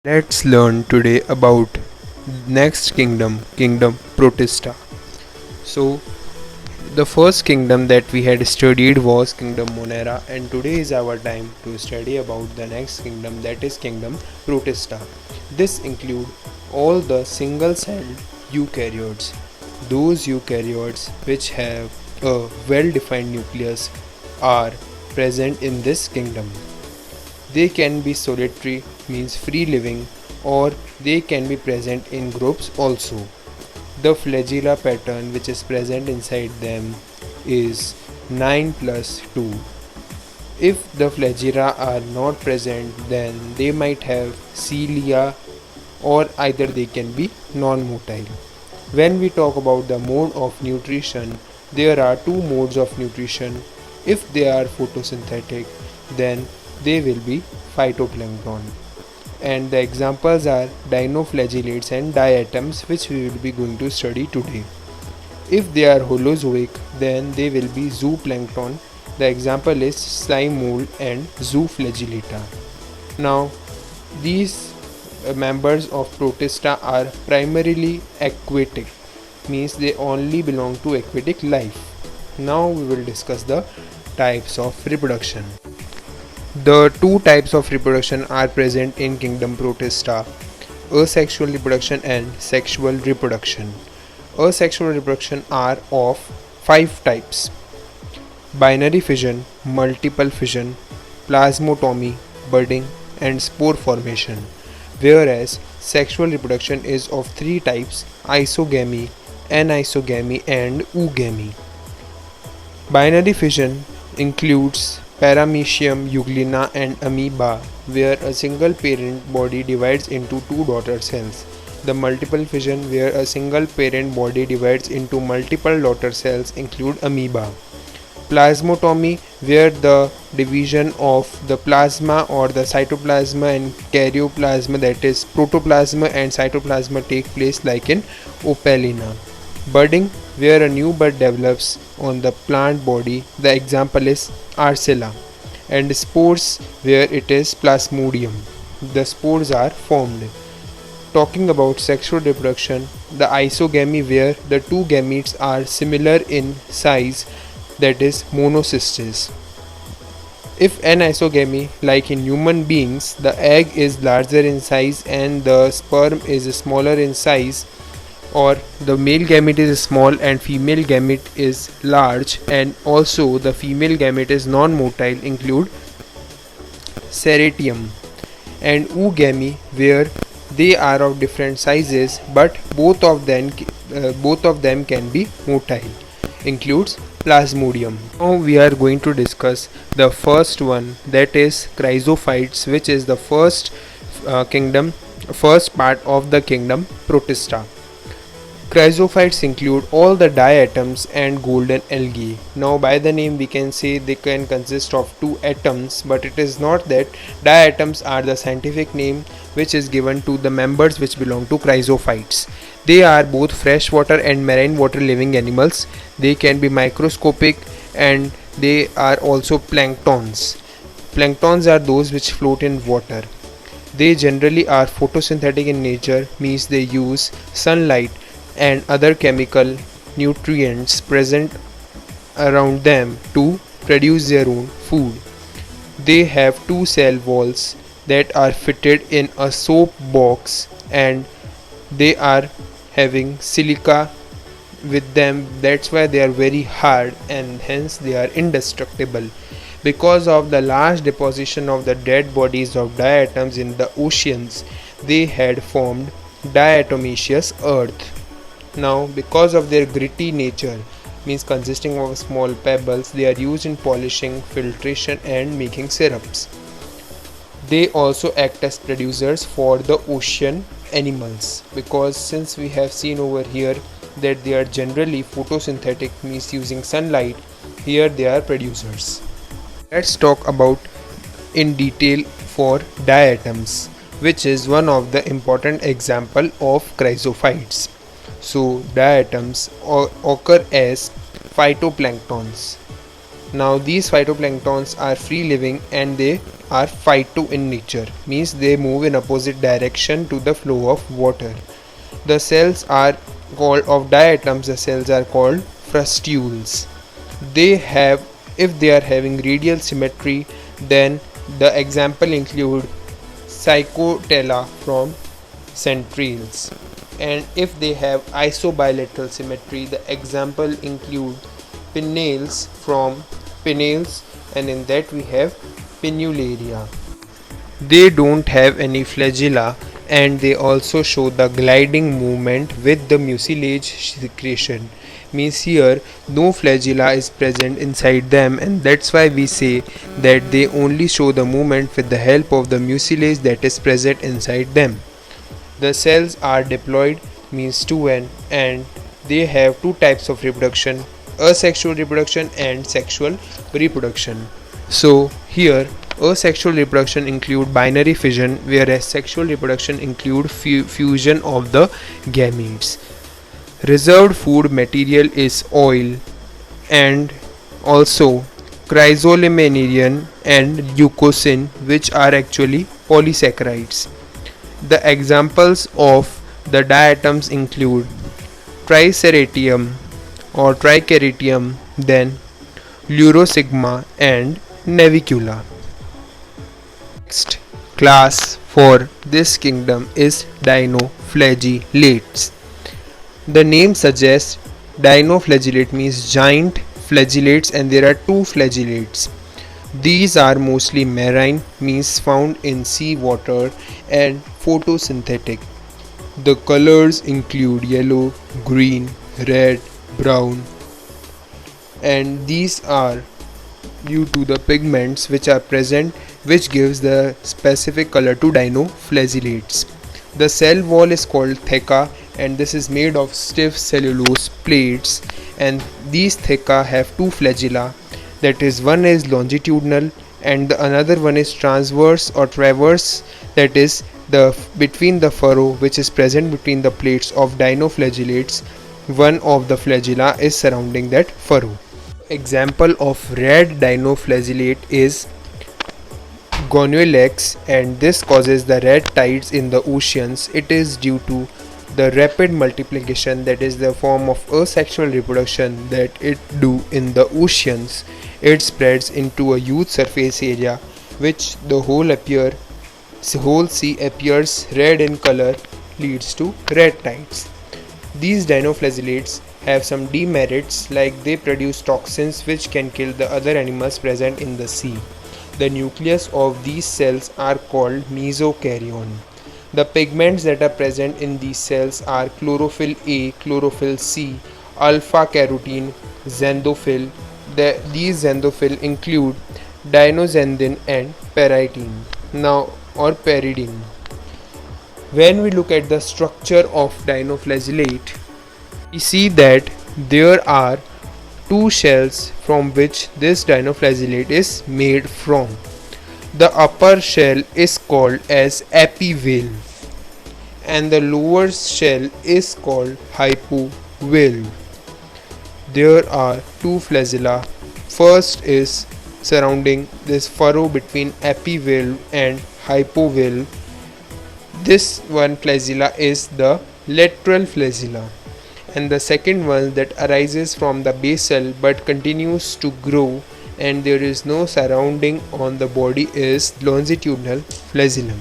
Let's learn today about next kingdom, Kingdom Protista. So, the first kingdom that we had studied was Kingdom Monera, and today is our time to study about the next kingdom, that is Kingdom Protista. This include all the single-celled eukaryotes, those eukaryotes which have a well-defined nucleus are present in this kingdom. They can be solitary, means free living, or they can be present in groups also. The flagella pattern which is present inside them is 9 plus 2. If the flagella are not present, then they might have cilia, or either they can be non-motile. When we talk about the mode of nutrition, there are two modes of nutrition. If they are photosynthetic, then they will be phytoplankton. And the examples are dinoflagellates and diatoms, which we will be going to study today. If they are holozoic, then they will be zooplankton. The example is slime mold and zooflagellata. Now, these members of Protista are primarily aquatic, means they only belong to aquatic life. Now we will discuss the types of reproduction. The two types of reproduction are present in Kingdom Protista: asexual reproduction and sexual reproduction. Asexual reproduction are of five types: binary fission, multiple fission, plasmotomy, budding, and spore formation. Whereas sexual reproduction is of three types: isogamy, anisogamy, and oogamy. Binary fission includes Paramecium, Euglena, and Amoeba, where a single parent body divides into two daughter cells. The multiple fission, where a single parent body divides into multiple daughter cells, include amoeba. Plasmotomy, where the division of the plasma or the cytoplasma and karyoplasma, that is protoplasma and cytoplasma, take place like in Opalina. Budding, where a new bud develops on the plant body, the example is Arcilla. And spores, where it is Plasmodium, the spores are formed. Talking about sexual reproduction, the isogamy, where the two gametes are similar in size, that is monocystis. If anisogamy, like in human beings, the egg is larger in size and the sperm is smaller in size, or the male gamete is small and female gamete is large, and also the female gamete is non-motile, include Serratium. And oogamy, where they are of different sizes but both of them can be motile, includes Plasmodium. Now we are going to discuss the first one, that is Chrysophytes, which is the first part of the kingdom Protista. Chrysophytes include all the diatoms and golden algae. Now by the name we can say they can consist of two atoms, but it is not that. Diatoms are the scientific name which is given to the members which belong to chrysophytes. They are both freshwater and marine water living animals. They can be microscopic and they are also planktons. Planktons are those which float in water. They generally are photosynthetic in nature, means they use sunlight and other chemical nutrients present around them to produce their own food. They have two cell walls that are fitted in a soap box, and they are having silica with them. That's why they are very hard and hence they are indestructible. Because of the large deposition of the dead bodies of diatoms in the oceans, they had formed diatomaceous earth. Now, because of their gritty nature, means consisting of small pebbles, they are used in polishing, filtration, and making syrups. They also act as producers for the ocean animals, because since we have seen over here that they are generally photosynthetic, means using sunlight, here they are producers. Let's talk about in detail for diatoms, which is one of the important example of chrysophytes. So diatoms occur as phytoplanktons. Now these phytoplanktons are free living and they are phyto in nature, means they move in opposite direction to the flow of water. The cells are called of diatoms, the cells are called frustules. They have, if they are having radial symmetry, then the example include cycotella from centrioles, and if they have isobilateral symmetry, the example include pinnales from pinnales, and in that we have pinnularia. They don't have any flagella, and they also show the gliding movement with the mucilage secretion, means here no flagella is present inside them, and that's why we say that they only show the movement with the help of the mucilage that is present inside them. The cells are diploid, means 2n, and they have two types of reproduction: asexual reproduction and sexual reproduction. So here asexual reproduction include binary fission, whereas sexual reproduction include fusion of the gametes. Reserved food material is oil and also chrysoliminarian and leucosin, which are actually polysaccharides. The examples of the diatoms include triceratium or tricheratium, then Leurosigma and Navicula. Next class for this kingdom is dinoflagellates. The name suggests dinoflagellate means giant flagellates, and there are two flagellates. These are mostly marine, means found in sea water, and photosynthetic. The colors include yellow, green, red, brown, and these are due to the pigments which are present, which gives the specific color to dinoflagellates. The cell wall is called theca, and this is made of stiff cellulose plates, and these theca have two flagella, that is, one is longitudinal and the another one is transverse or traverse, that is the between the furrow which is present between the plates of dinoflagellates, one of the flagella is surrounding that furrow. Example of red dinoflagellate is Gonuelex, and this causes the red tides in the oceans. It is due to the rapid multiplication, that is the form of asexual reproduction that it do in the oceans. It spreads into a huge surface area, which the whole sea appears red in color, leads to red tides. These dinoflagellates have some demerits, like they produce toxins which can kill the other animals present in the sea. The nucleus of these cells are called mesokaryon. The pigments that are present in these cells are chlorophyll A, chlorophyll C, alpha carotene, xanthophyll. These xanthophyll include dinoxanthine and pyridine. When we look at the structure of dinoflagellate, we see that there are two shells from which this dinoflagellate is made from. The upper shell is called as epivalve and the lower shell is called hypovalve. There are two flagella. First is surrounding this furrow between epivalve and hypovalve. This one flagella is the lateral flagella, and the second one that arises from the basal but continues to grow and there is no surrounding on the body is longitudinal flagellum.